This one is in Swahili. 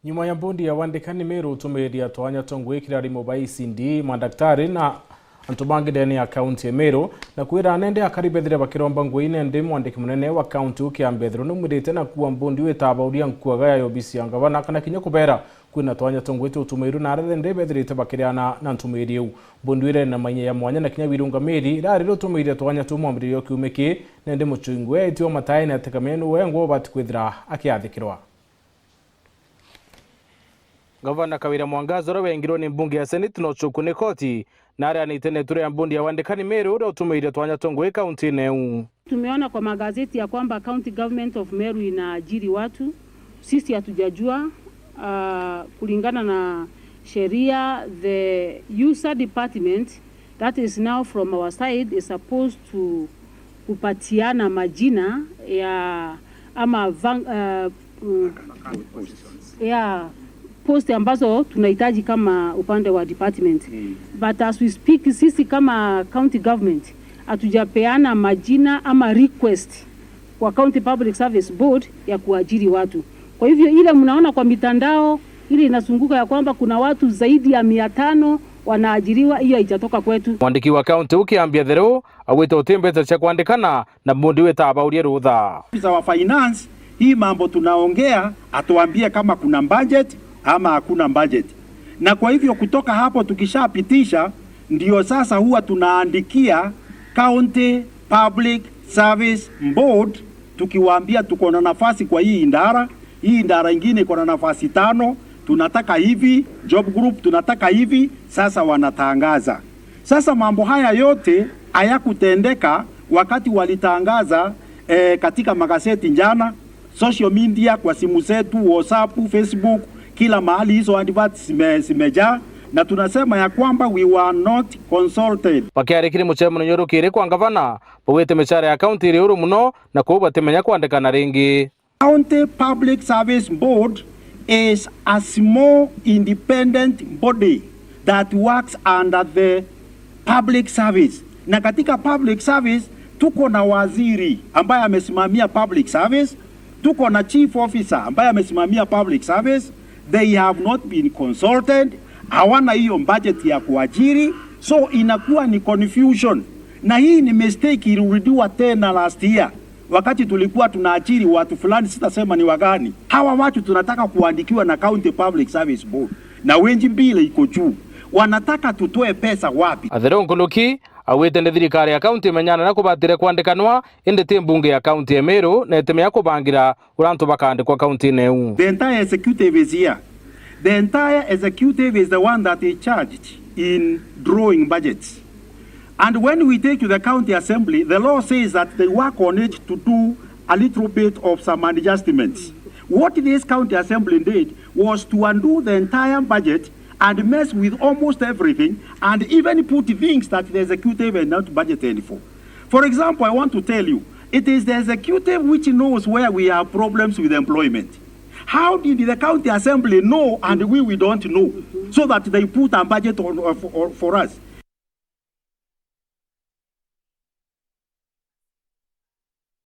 Nyuma ya Mbondi ya Waandikani Meru tumeria twanya tongwikira rimo baisindi madaktari na antubangi deni ya county Meru na kwira anende akaribethire bakiromba ngwine ndi mwandiki munene wa county Kiambi Atheru numwirite na kuwa Mbondi wetaba nkuaga ya obisi ya gavana kana kinya kubera kwina twanya tongwite utumiru na arende ndebethirite bakiriana na ntumiriu Mbondi wire na manye ya mwanya na kinya wirunga meri rariro tumire twanya tumwambirio kiumiki nende muchungwe etio mataine atekamenu wengo batikwithira akiathikirwa. Governor Kawira Mwangaza wengiro ni mbunge ya Senate no chukune koti na aria ni teneture ya Mbondi ya Waandikani Meru ule utumeire twanya tongwe county neu. Tumeona kwa magazeti ya kwamba county government of Meru inaajiri watu. Sisi hatujajua kulingana na sheria the user department that is now from our side is supposed to kupatiana majina ya ama post ambazo tunahitaji kama upande wa department. But as we speak, sisi kama county government hatujapeana majina ama request kwa county public service board ya kuajiri watu. Kwa hivyo ile mnaona kwa mitandao ile inasunguka ya kwamba kuna watu zaidi ya 500 wanaajiriwa, hiyo haijatoka kwetu. Mwandiki wa county Kiambi Atheru awita utembeza cha kuandikana na Mbondi wetaba urie rutha. Ofisa wa finance hii mambo tunaongea atuambie kama kuna budget ama hakuna budget. Na kwa hivyo kutoka hapo tukishapitisha ndio sasa huwa tunaandikia County Public Service Board tukiwaambia tuko na nafasi kwa hii idara ingine iko na nafasi 5, tunataka hivi, job group tunataka hivi, sasa wanatangaza. Sasa mambo haya yote hayakutendeka wakati walitangaza katika magazeti njana, social media, kwa simu zetu, WhatsApp, Facebook, kila mahali hizo adverts zimejaa, na tunasema ya kwamba we were not consulted. Pakiarikiri muchemo nyorukire kwa gavana powete mechara ya county iri uru muno na kuba temenya kwandikana ringi. County Public Service Board is a small independent body that works under the public service. Na katika public service tuko na waziri ambaye amesimamia public service, tuko na chief officer ambaye amesimamia public service. They have not been consulted, hawana hiyo budget ya kuajiri, so inakuwa ni confusion. Na hii ni mistake ilirudiwa tena last year wakati tulikuwa tunaajiri watu fulani, sitasema ni wagani. Hawa watu tunataka kuandikiwa na County Public Service Board na wenji mbili iko juu, wanataka tutoe pesa wapi? Atheru nkuluki awite ndi thirikari ya county menyana na kubatire kwandikanwa indi ti mbunge ya county ya Meru na itemenya kubangira urantu bakandikwa county neu. The entire executive is here. The entire executive is the one that is charged in drawing budgets. And when we take to the county assembly, the law says that they work on it to do a little bit of some adjustments. What this county assembly did was to undo the entire budget and mess with almost everything, and even put things that the executive had not budgeted for. For example, I want to tell you, it is the executive which knows where we have problems with employment. How did the county assembly know and we don't know, so that they put a budget on for us?